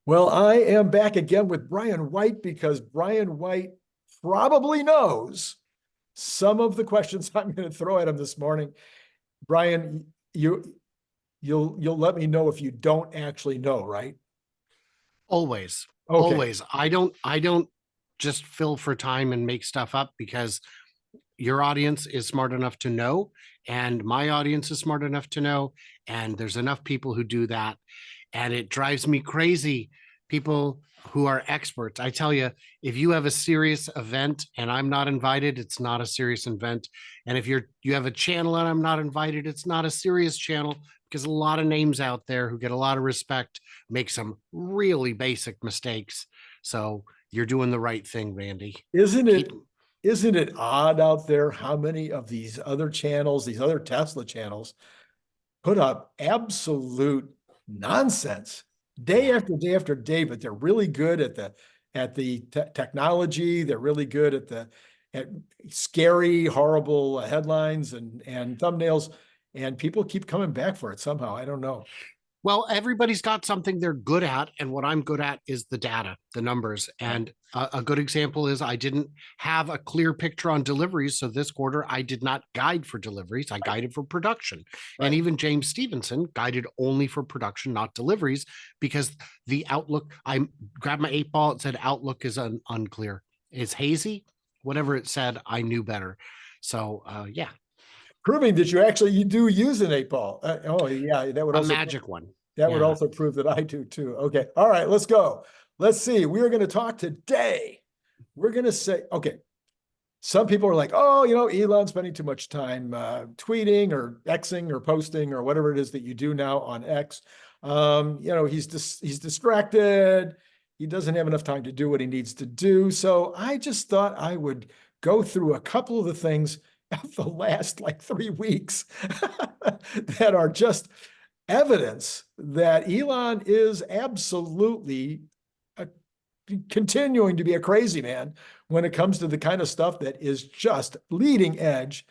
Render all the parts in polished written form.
Well, I am back again with Brian White because Brian White probably knows some of the questions I'm going to throw at him this morning. Brian, you'll let me know if you don't actually know, right? Always, Okay. always. I don't just fill for time and make stuff up because your audience is smart enough to know, and my audience is smart enough to know, and there's enough people who do that, and it drives me crazy. People who are experts. I tell you, if you have a serious event and I'm not invited, it's not a serious event. And if you have a channel and I'm not invited, it's not a serious channel because a lot of names out there who get a lot of respect make some really basic mistakes. So you're doing the right thing, Randy. Isn't Keep it isn't it odd out there how many of these other channels, these other Tesla channels, put up absolute nonsense day yeah. after day after day, but they're really good at the technology. They're really good at scary, horrible headlines and thumbnails, and people keep coming back for it somehow. I don't know. Well, everybody's got something they're good at, and what I'm good at is the data, the numbers. And a good example is I didn't have a clear picture on deliveries, so this quarter I did not guide for deliveries. I guided for production, and Right. even James Stevenson guided only for production, not deliveries, because the outlook. I grabbed my 8 ball. It said outlook is unclear. It's hazy. Whatever it said, I knew better. So yeah, Proving that you do use an 8 ball. Oh yeah, that would a also magic one. that would Yeah. also prove that I do too. Okay. All right, let's go. Let's see. We are going to talk today. We're going to say, okay, some people are like, oh, Elon's spending too much time tweeting or Xing or posting or whatever it is that you do now on X. He's distracted. He doesn't have enough time to do what he needs to do. So I just thought I would go through a couple of the things of the last like 3 weeks that are just evidence that Elon is absolutely continuing to be a crazy man when it comes to the kind of stuff that is just leading edge,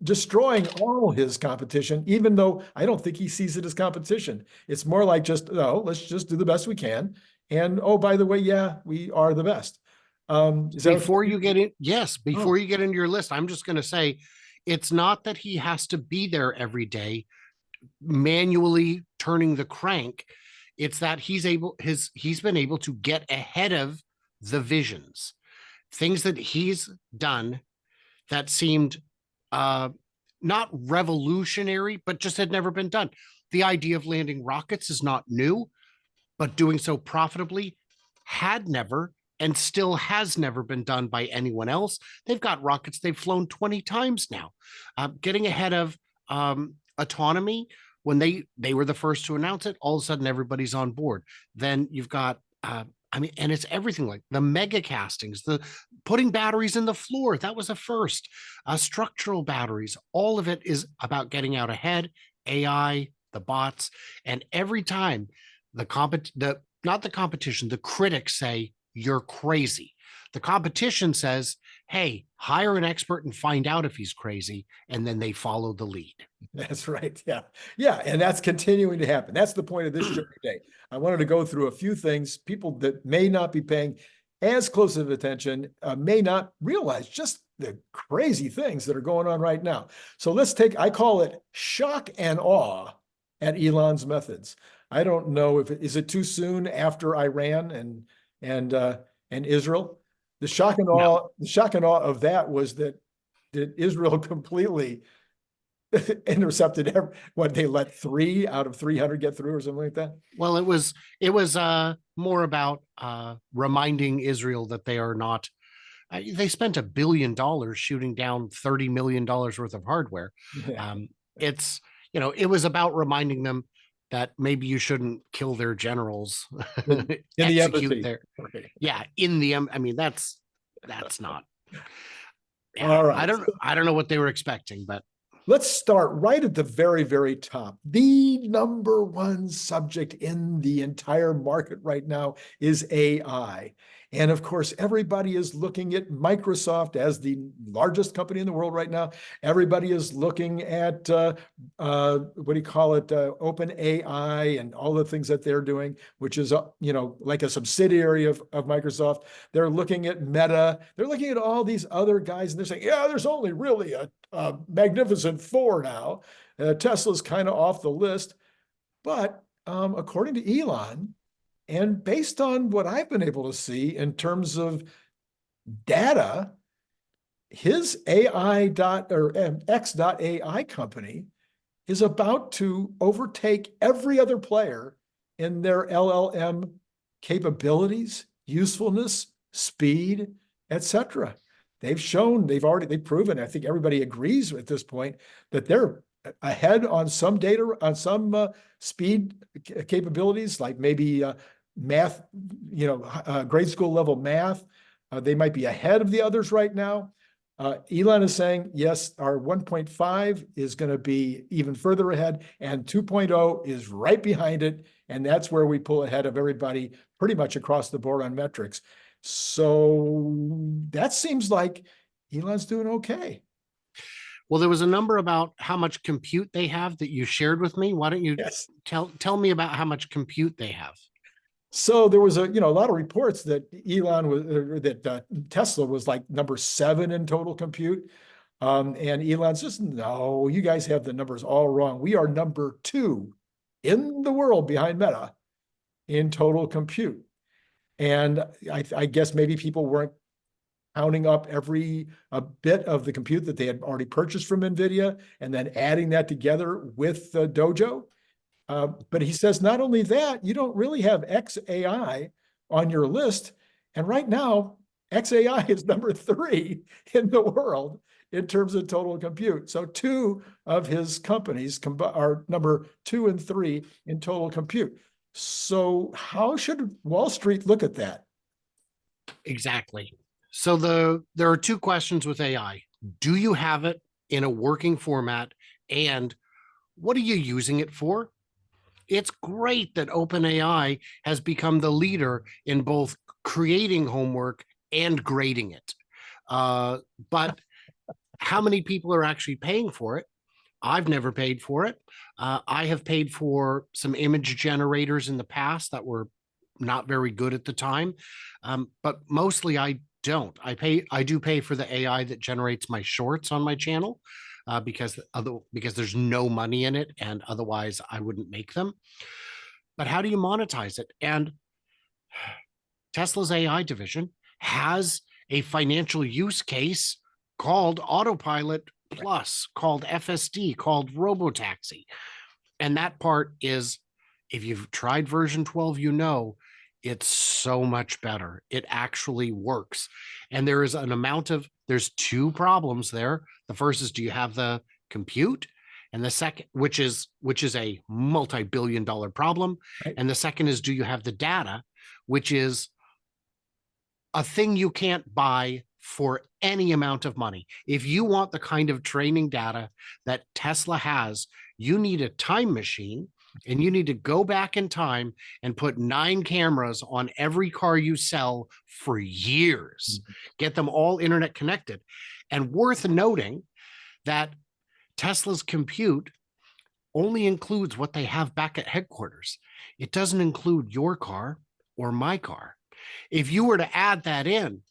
destroying all his competition, even though I don't think he sees it as competition. It's more like just, oh, let's just do the best we can. And oh, by the way, yeah, we are the best. Is that Before okay? you get in, yes, before Oh, you get into your list, I'm just going to say it's not that he has to be there every day manually turning the crank. It's that he's been able to get ahead of the visions, things that he's done that seemed uh not revolutionary, but just had never been done. The idea of landing rockets is not new, but doing so profitably had never and still has never been done by anyone else. They've got rockets they've flown 20 times now. Getting ahead of autonomy, when they were the first to announce it, all of a sudden everybody's on board. Then you've got I mean, and it's everything like the mega castings, the putting batteries in the floor. That was a first. Structural batteries. All of it is about getting out ahead. AI, the bots, and every time the not the competition, the critics say you're crazy. The competition says, hey, hire an expert and find out if he's crazy, and then they follow the lead. that's right. Yeah. Yeah. And that's continuing to happen. That's the point of this show today. I wanted to go through a few things people that may not be paying as close of attention may not realize just the crazy things that are going on right now. So I call it shock and awe at Elon's methods. I don't know if is it too soon after Iran and Israel. No, The shock and awe of that was that Israel completely intercepted what they let 3 out of 300 get through or something like that. well, it was more about reminding Israel that they are not. They spent $1 billion shooting down $30 million worth of hardware. Yeah. Um, it's it was about reminding them that maybe you shouldn't kill their generals, In the execute embassy. their Okay. yeah in the I mean that's not yeah All I right. don't I don't know what they were expecting, but Let's start right at the very, very top. The number one subject in the entire market right now is AI. And of course, everybody is looking at Microsoft as the largest company in the world right now. Everybody is looking at what do you call it, Open AI and all the things that they're doing, which is like a subsidiary of Microsoft. They're looking at Meta. They're looking at all these other guys, and they're saying, yeah, there's only really a magnificent four now. Tesla's kind of off the list, but according to Elon, and based on what I've been able to see in terms of data, his X.AI company is about to overtake every other player in their LLM capabilities, usefulness, speed, etc. They've proven, I think everybody agrees at this point, that they're ahead on some data, on some speed capabilities, like maybe math, grade school level math. They might be ahead of the others right now. Elon is saying, yes, our 1.5 is going to be even further ahead, and 2.0 is right behind it. And that's where we pull ahead of everybody pretty much across the board on metrics. So that seems like Elon's doing okay. Well, there was a number about how much compute they have that you shared with me. Why don't you Yes. tell me about how much compute they have? So there was a lot of reports that Tesla was like number 7 in total compute. And Elon says, no, you guys have the numbers all wrong. We are number 2 in the world behind Meta in total compute. And I guess maybe people weren't counting up every bit of the compute that they had already purchased from NVIDIA and then adding that together with Dojo. But he says, not only that, you don't really have XAI on your list. And right now, XAI is number 3 in the world in terms of total compute. So 2 of his companies are number 2 and 3 in total compute. So how should Wall Street look at that? Exactly. So there are 2 questions with AI. Do you have it in a working format? And what are you using it for? It's great that OpenAI has become the leader in both creating homework and grading it. But how many people are actually paying for it? I've never paid for it. I have paid for some image generators in the past that were not very good at the time, but mostly I don't. I do pay for the AI that generates my shorts on my channel, because there's no money in it, and otherwise I wouldn't make them. But how do you monetize it? And Tesla's AI division has a financial use case called Autopilot Plus, called FSD, called Robotaxi. And that part is, if you've tried version 12, it's so much better. It actually works. And there's 2 problems there. The first is, do you have the compute? And the second, which is a multi-billion-dollar problem. Right. And the second is, do you have the data, which is a thing you can't buy for any amount of money. If you want the kind of training data that Tesla has, you need a time machine, and you need to go back in time and put 9 cameras on every car you sell for years, get them all internet connected. And worth noting that Tesla's compute only includes what they have back at headquarters. It doesn't include your car or my car. If you were to add that in,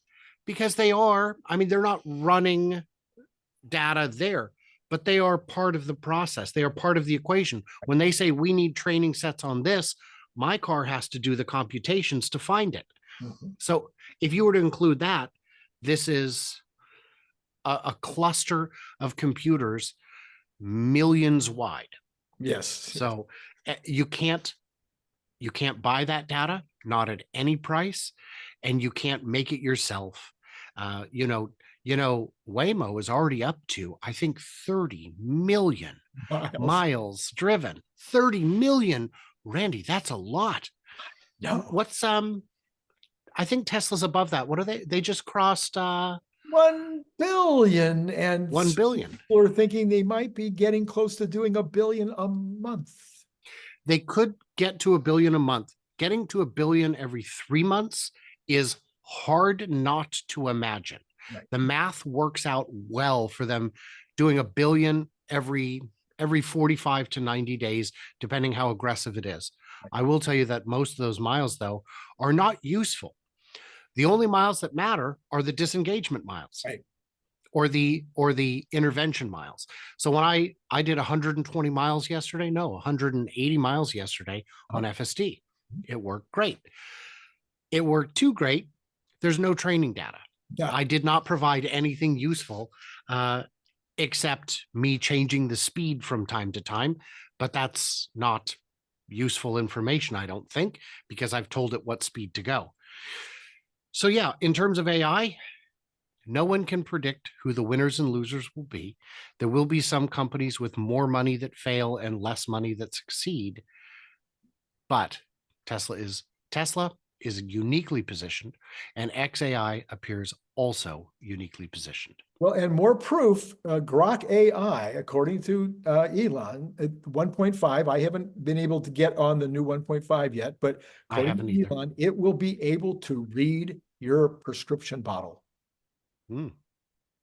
because they're not running data there, but they are part of the process. They are part of the equation. When they say we need training sets on this, my car has to do the computations to find it. Mm-hmm. So if you were to include that, this is a cluster of computers millions wide. Yes. So you can't buy that data, not at any price, and you can't make it yourself. Waymo is already up to, I think, 30 million miles driven. 30 million. Randy, that's a lot. No. What's I think Tesla's above that. What are they? They just crossed 1 billion, and 1 billion. People are thinking they might be getting close to doing 1 billion a month. They could get to 1 billion a month. Getting to 1 billion every 3 months is hard not to imagine. Right. The math works out well for them doing 1 billion every 45 to 90 days, depending how aggressive it is. I will tell you that most of those miles, though, are not useful. The only miles that matter are the disengagement miles. Right. Or the intervention miles. So when I did 120 miles yesterday, no, 180 miles yesterday on FSD. It worked great. It worked too great. There's no training data. Yeah. I did not provide anything useful except me changing the speed from time to time, but that's not useful information, I don't think, because I've told it what speed to go. So yeah, in terms of AI, no one can predict who the winners and losers will be. There will be some companies with more money that fail and less money that succeed. But Tesla is uniquely positioned, and XAI appears also uniquely positioned. Well, and more proof, Grok AI, according to Elon, at 1.5, I haven't been able to get on the new 1.5 yet, but I according haven't to either. Elon, it will be able to read your prescription bottle.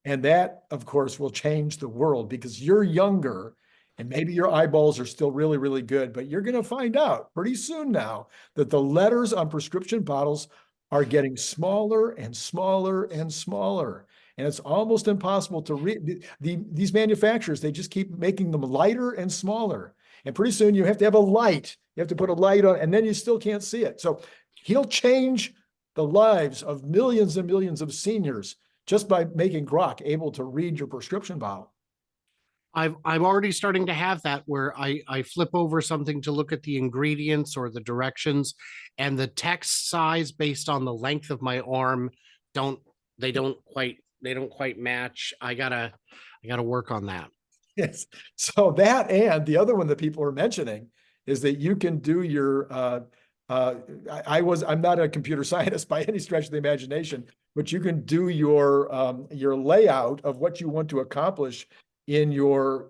And that, of course, will change the world because you're younger and maybe your eyeballs are still really, really good, but you're going to find out pretty soon now that the letters on prescription bottles are getting smaller and smaller and smaller. And it's almost impossible to read. These manufacturers, they just keep making them lighter and smaller. And pretty soon you have to have a light. You have to put a light on, and then you still can't see it. So he'll change the lives of millions and millions of seniors just by making Grok able to read your prescription bottle. I'm already starting to have that where I flip over something to look at the ingredients or the directions, and the text size based on the length of my arm don't quite match. I gotta work on that. Yes. So that, and the other one that people are mentioning is that you can do your I'm not a computer scientist by any stretch of the imagination, but you can do your layout of what you want to accomplish in your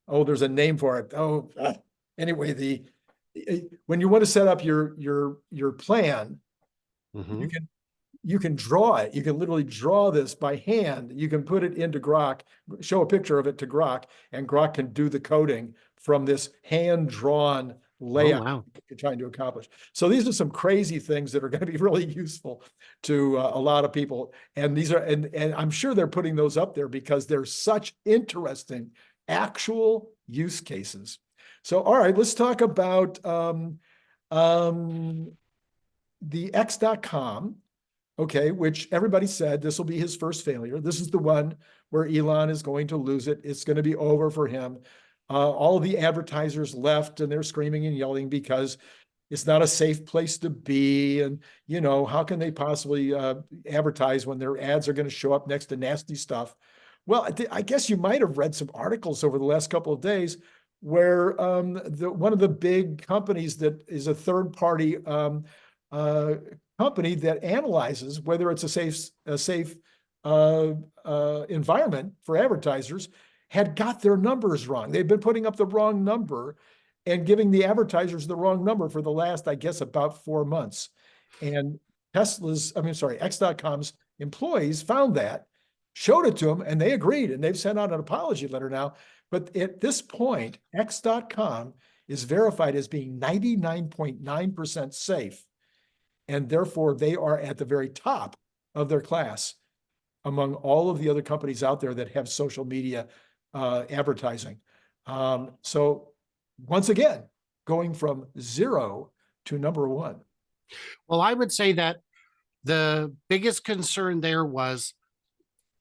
there's a name for it. Anyway, when you want to set up your plan, you can draw it. You can literally draw this by hand. You can put it into Grok, show a picture of it to Grok, and Grok can do the coding from this hand-drawn layout you're trying to accomplish. So these are some crazy things that are going to be really useful to a lot of people. And these are, and I'm sure they're putting those up there because they're such interesting actual use cases. So, all right, let's talk about the X.com. Okay, which everybody said this will be his first failure. This is the one where Elon is going to lose it. It's going to be over for him. All the advertisers left and they're screaming and yelling because it's not a safe place to be. And, how can they possibly advertise when their ads are going to show up next to nasty stuff? Well, I guess you might have read some articles over the last couple of days where one of the big companies that is a third-party company that analyzes whether it's a safe environment for advertisers had got their numbers wrong. They've been putting up the wrong number and giving the advertisers the wrong number for the last, I guess, about 4 months. And X.com's employees found that, showed it to them, and they agreed, and they've sent out an apology letter now. But at this point, X.com is verified as being 99.9% safe. And therefore, they are at the very top of their class among all of the other companies out there that have social media advertising. So once again, going from 0 to number 1. Well, I would say that the biggest concern there was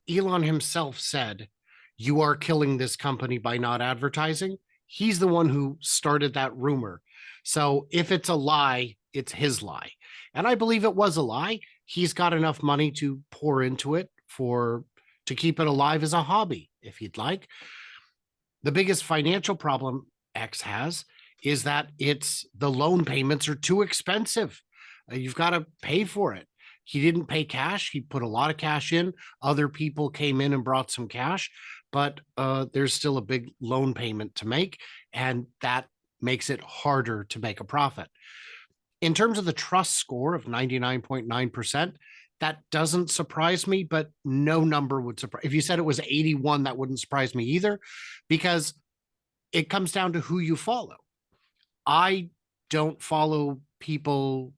Elon himself said, "You are killing this company by not advertising." He's the one who started that rumor. So if it's a lie, it's his lie. And I believe it was a lie. He's got enough money to pour into it to keep it alive as a hobby, if he'd like. The biggest financial problem X has is that the loan payments are too expensive. You've got to pay for it. He didn't pay cash. He put a lot of cash in. Other people came in and brought some cash, but there's still a big loan payment to make, and that makes it harder to make a profit. In terms of the trust score of 99.9%, that doesn't surprise me, but no number would surprise. If you said it was 81, that wouldn't surprise me either, because it comes down to who you follow. I don't follow people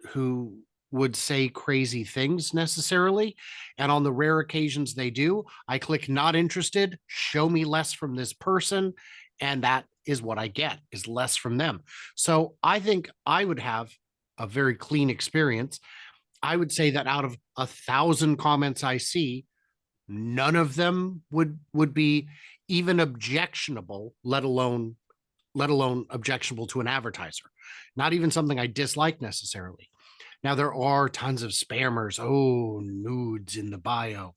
who would say crazy things necessarily. And on the rare occasions they do, I click not interested, show me less from this person. And that is what I get, is less from them. So I think I would have a very clean experience. I would say that out of 1,000 comments I see, none of them would be even objectionable, let alone objectionable to an advertiser. Not even something I dislike necessarily. Now, there are tons of spammers. Oh, nudes in the bio.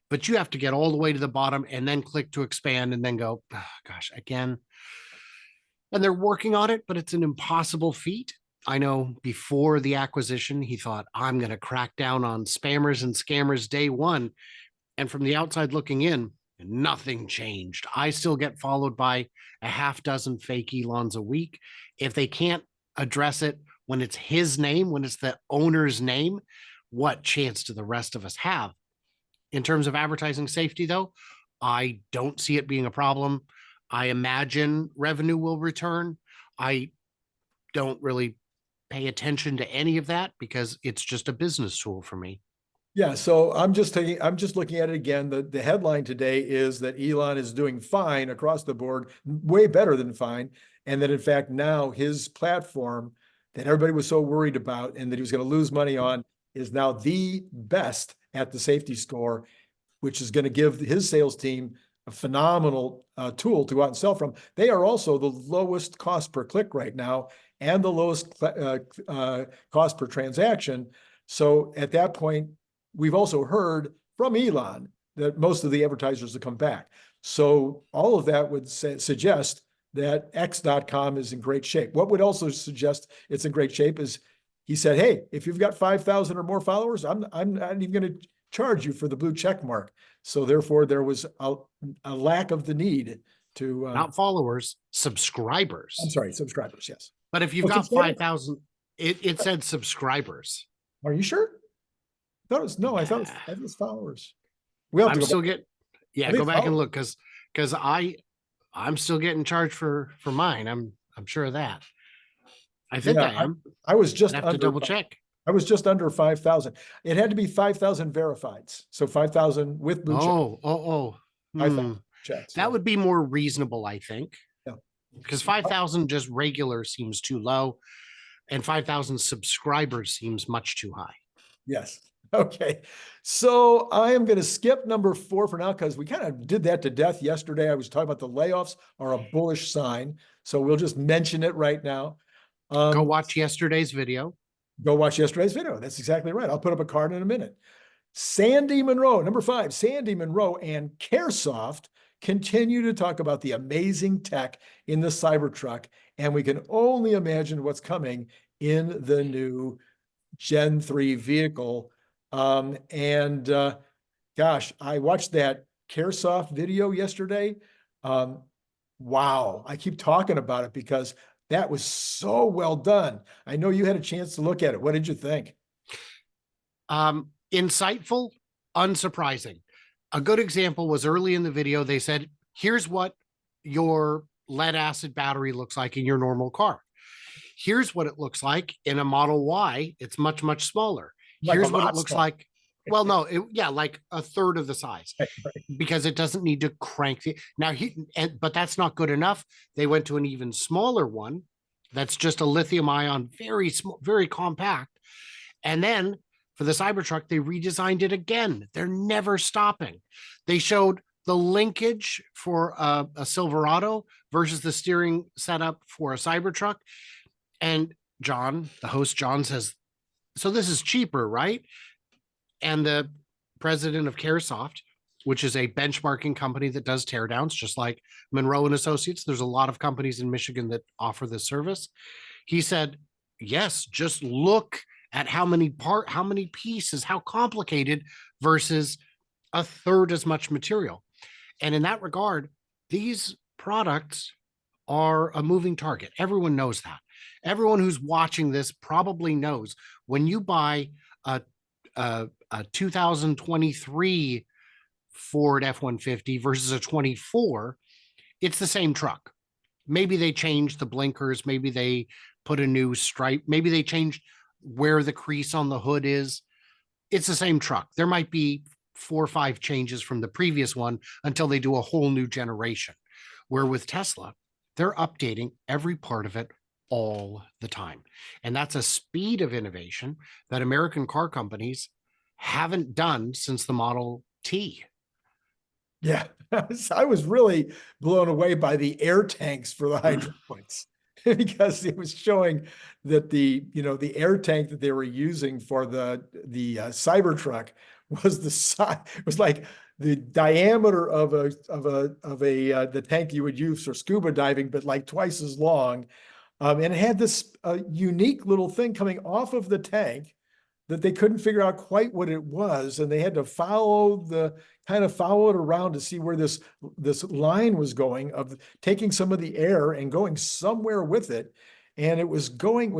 But you have to get all the way to the bottom and then click to expand and then go, oh, gosh, again. And they're working on it, but it's an impossible feat. I know before the acquisition, he thought, I'm going to crack down on spammers and scammers day one. And from the outside looking in, nothing changed. I still get followed by a half dozen fake Elons a week. If they can't address it when it's his name, when it's the owner's name, what chance do the rest of us have? In terms of advertising safety, though, I don't see it being a problem. I imagine revenue will return. I don't really pay attention to any of that because it's just a business tool for me. Yeah, so I'm just looking at it again. The headline today is that Elon is doing fine across the board, way better than fine. And that in fact, now his platform that everybody was so worried about and that he was going to lose money on is now the best at the safety score, which is going to give his sales team a phenomenal tool to go out and sell from. They are also the lowest cost per click right now and the lowest cost per transaction. So at that point, we've also heard from Elon that most of the advertisers will come back. So all of that would suggest that X.com is in great shape. What would also suggest it's in great shape is he said, hey, if you've got 5,000 or more followers, I'm not even going to charge you for the blue check mark. So therefore, there was a lack of the need to not followers, subscribers. I'm sorry, subscribers. Yes, but if you've got 5,000, it said subscribers. Are you sure? I thought it was no. I thought it was followers. I'm still getting. Yeah, go back and look because I'm still getting charged for mine. I'm sure of that. I think I am. I was just have to double check. I was just under 5,000. It had to be 5,000 verifieds. So 5,000 with blue check. Checks. That would be more reasonable, I think. Yeah. Because 5,000 just regular seems too low, and 5,000 subscribers seems much too high. Yes. Okay. So I am going to skip number 4 for now because we kind of did that to death yesterday. I was talking about the layoffs are a bullish sign. So we'll just mention it right now. Go watch yesterday's video. Go watch yesterday's video. That's exactly right. I'll put up a card in a minute. Sandy Monroe, number 5, Sandy Monroe and Caresoft continue to talk about the amazing tech in the Cybertruck. And we can only imagine what's coming in the new Gen 3 vehicle. Gosh, I watched that Caresoft video yesterday. Wow. I keep talking about it because that was so well done. I know you had a chance to look at it. What did you think? Insightful, unsurprising. A good example was early in the video. They said, here's what your lead acid battery looks like in your normal car. Here's what it looks like in a Model Y. It's much, much smaller. Here's what it looks like. Well, no, like a third of the size because it doesn't need to crank the now. But that's not good enough. They went to an even smaller one. That's just a lithium ion, very small, very compact. And then for the Cybertruck, they redesigned it again. They're never stopping. They showed the linkage for a Silverado versus the steering setup for a Cybertruck. And John, the host, John says, so this is cheaper, right? And the president of Caresoft, which is a benchmarking company that does teardowns, just like Monroe and Associates. There's a lot of companies in Michigan that offer this service. He said, yes, just look at how many pieces, how complicated versus a third as much material. And in that regard, these products are a moving target. Everyone knows that. Everyone who's watching this probably knows when you buy a 2023 Ford F-150 versus a 24, it's the same truck. Maybe they changed the blinkers, maybe they put a new stripe, maybe they changed where the crease on the hood is. It's the same truck. There might be 4 or 5 changes from the previous one until they do a whole new generation. Where with Tesla, they're updating every part of it all the time. And that's a speed of innovation that American car companies haven't done since the Model T. Yeah, I was really blown away by the air tanks for the hydraulics because it was showing that the air tank that they were using for the Cybertruck was the size, it was like the diameter of the tank you would use for scuba diving, but like twice as long. And it had this unique little thing coming off of the tank that they couldn't figure out quite what it was, and they had to follow it around to see where this line was going, of taking some of the air and going somewhere with it, and it was going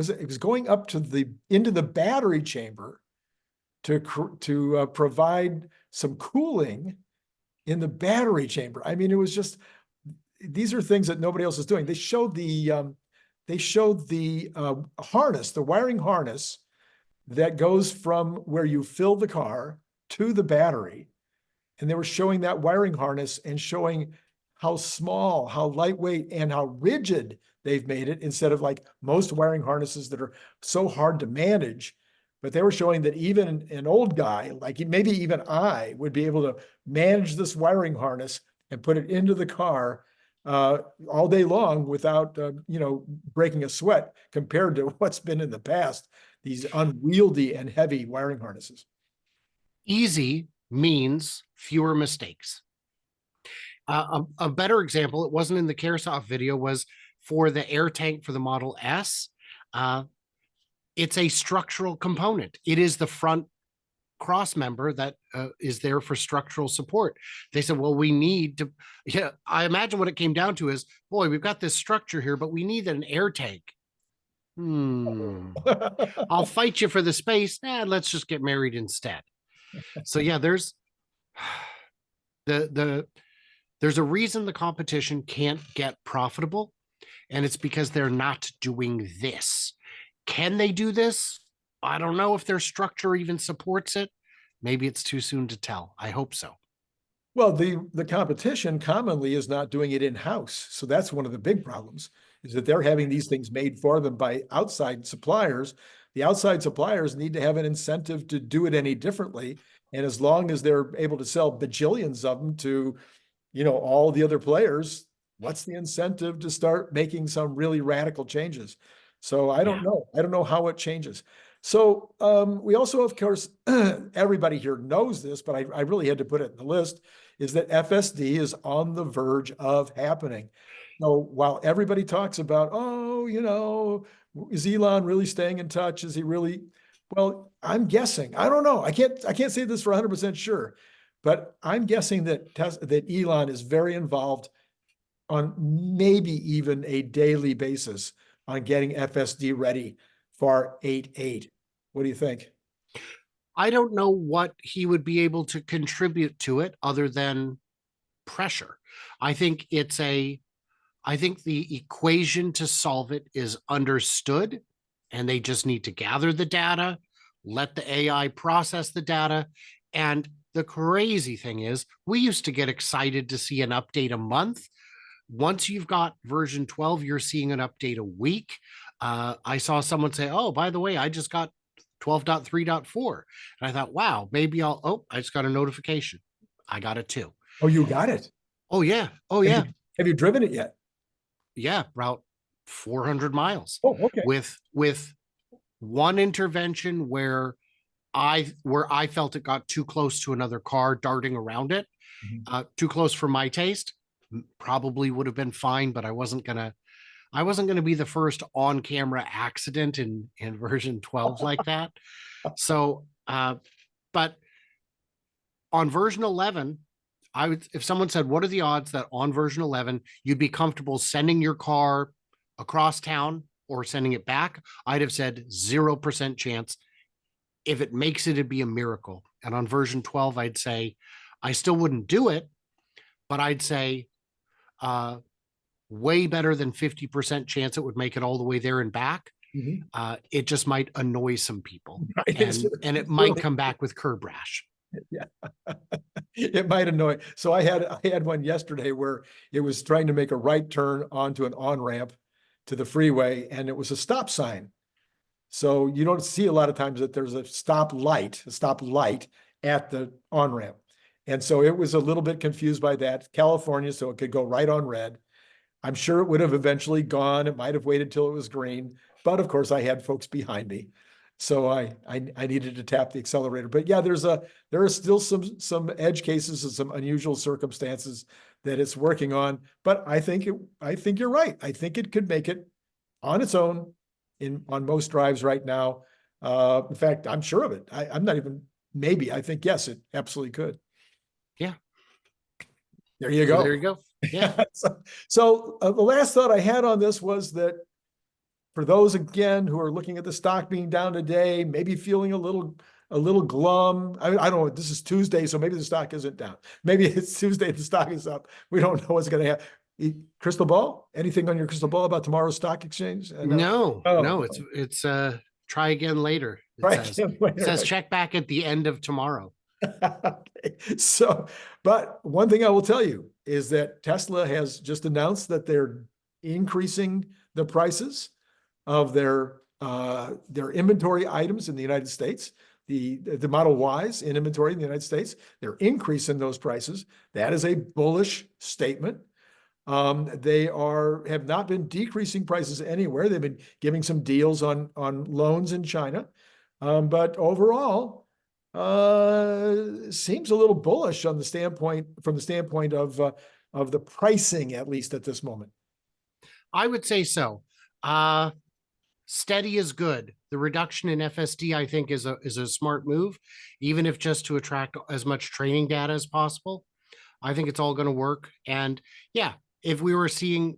up to into the battery chamber to provide some cooling in the battery chamber. I mean, it was just, these are things that nobody else is doing. They showed the harness, the wiring harness that goes from where you fill the car to the battery. And they were showing that wiring harness and showing how small, how lightweight, and how rigid they've made it, instead of like most wiring harnesses that are so hard to manage. But they were showing that even an old guy, like maybe even I, would be able to manage this wiring harness and put it into the car all day long without, breaking a sweat, compared to what's been in the past, these unwieldy and heavy wiring harnesses. Easy means fewer mistakes. A better example, it wasn't in the CareSoft video, was for the air tank for the Model S. It's a structural component. It is the front cross member that is there for structural support. They said, well, we need to, yeah, I imagine what it came down to is, boy, we've got this structure here, but we need an air tank. I'll fight you for the space. Let's just get married instead. So yeah, there's there's a reason the competition can't get profitable, and it's because they're not doing this. Can they do this? I don't know if their structure even supports it. Maybe it's too soon to tell. I hope so. Well, the competition commonly is not doing it in-house. So that's one of the big problems, is that they're having these things made for them by outside suppliers. The outside suppliers need to have an incentive to do it any differently. And as long as they're able to sell bajillions of them to, all the other players, what's the incentive to start making some really radical changes? So I don't know. I don't know how it changes. So we also, of course, everybody here knows this, but I really had to put it in the list, is that FSD is on the verge of happening. So while everybody talks about, is Elon really staying in touch? Is he really? Well, I'm guessing. I don't know. I can't say this for 100% sure, but I'm guessing that Elon is very involved on maybe even a daily basis on getting FSD ready for 8.8. What do you think? I don't know what he would be able to contribute to it other than pressure. I think the equation to solve it is understood, and they just need to gather the data, let the AI process the data. And the crazy thing is, we used to get excited to see an update a month. Once you've got version 12, you're seeing an update a week. I saw someone say, oh, by the way, I just got 12.3.4. And I thought, wow, maybe I just got a notification. I got it too. Oh, you got it? Oh, yeah. Oh, yeah. Have you driven it yet? Yeah, about 400 miles. Oh, okay. With one intervention where I felt it got too close to another car darting around it, too close for my taste. Probably would have been fine, but I wasn't gonna be the first on-camera accident in version 12 like that. So, but on version 11, if someone said, what are the odds that on version 11, you'd be comfortable sending your car across town or sending it back? I'd have said 0% chance. If it makes it, it'd be a miracle. And on version 12, I'd say, I still wouldn't do it, but I'd say, way better than 50% chance it would make it all the way there and back. Mhm. It just might annoy some people, Right. and it might come back with curb rash. Yeah. It might annoy. So I had one yesterday where it was trying to make a right turn onto an on-ramp to the freeway, and it was a stop sign. So you don't see a lot of times that there's a stop light at the on-ramp. And so it was a little bit confused by that. California, so it could go right on red. I'm sure it would have eventually gone. It might have waited till it was green, but of course I had folks behind me. So I needed to tap the accelerator. But yeah, there are still some edge cases and some unusual circumstances that it's working on. But I think you're right. I think it could make it on its own on most drives right now. In fact, I'm sure of it. I'm not even maybe. I think yes, it absolutely could. Yeah. There you go. There you go. Yeah. So the last thought I had on this was that for those again who are looking at the stock being down today, maybe feeling a little glum. I don't know. This is Tuesday, so maybe the stock isn't down. Maybe it's Tuesday, the stock is up. We don't know what's going to happen. Crystal ball? Anything on your crystal ball about tomorrow's stock exchange? No, it's try again later. It says check back at the end of tomorrow. Okay. So, but one thing I will tell you is that Tesla has just announced that they're increasing the prices of their inventory items in the United States, the Model Ys in inventory in the United States. They're increasing those prices. That is a bullish statement. They have not been decreasing prices anywhere. They've been giving some deals on loans in China, but overall, seems a little bullish from the standpoint of the pricing, at least at this moment. I would say so. Steady is good. The reduction in FSD, I think, is a smart move, even if just to attract as much training data as possible. I think it's all going to work. And yeah, if we were seeing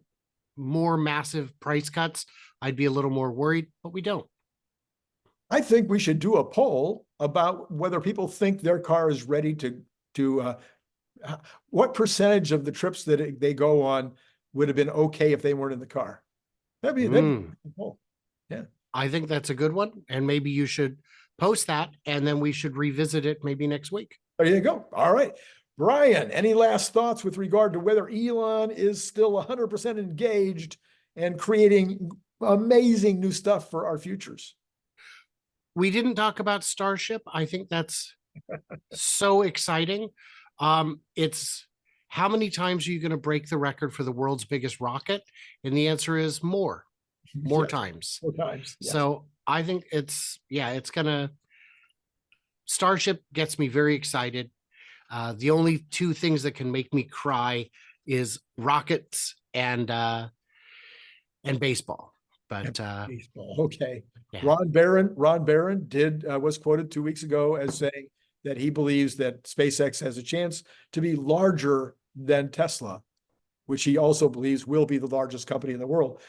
more massive price cuts, I'd be a little more worried, but we don't. I think we should do a poll about whether people think their car is ready to what percentage of the trips that they go on would have been okay if they weren't in the car. That'd be a poll. Yeah. I think that's a good one. And maybe you should post that and then we should revisit it maybe next week. There you go. All right. Brian, any last thoughts with regard to whether Elon is still 100% engaged and creating amazing new stuff for our futures? We didn't talk about Starship. I think that's so exciting. It's how many times are you going to break the record for the world's biggest rocket? And the answer is more times. More times. Yes. So I think it's gonna, Starship gets me very excited. The only two things that can make me cry is rockets and baseball. But baseball. Okay. Yeah. Ron Barron was quoted 2 weeks ago as saying that he believes that SpaceX has a chance to be larger than Tesla, which he also believes will be the largest company in the world,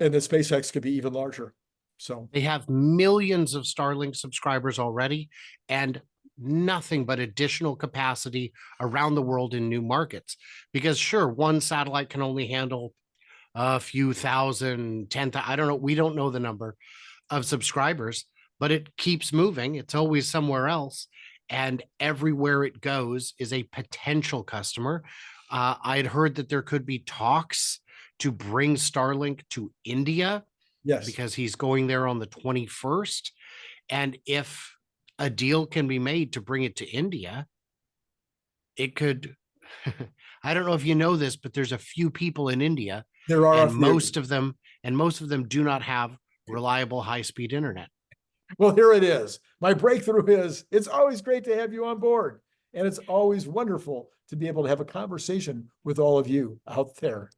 and that SpaceX could be even larger. So they have millions of Starlink subscribers already, and nothing but additional capacity around the world in new markets. Because sure, one satellite can only handle a few thousand, 10,000, I don't know. We don't know the number of subscribers, but it keeps moving. It's always somewhere else. And everywhere it goes is a potential customer. I had heard that there could be talks to bring Starlink to India. Yes, because he's going there on the 21st. And if a deal can be made to bring it to India, it could, I don't know if you know this, but there's a few people in India. there are, and most of them do not have reliable high-speed internet. Well, here it is. My breakthrough is it's always great to have you on board. And it's always wonderful to be able to have a conversation with all of you out there.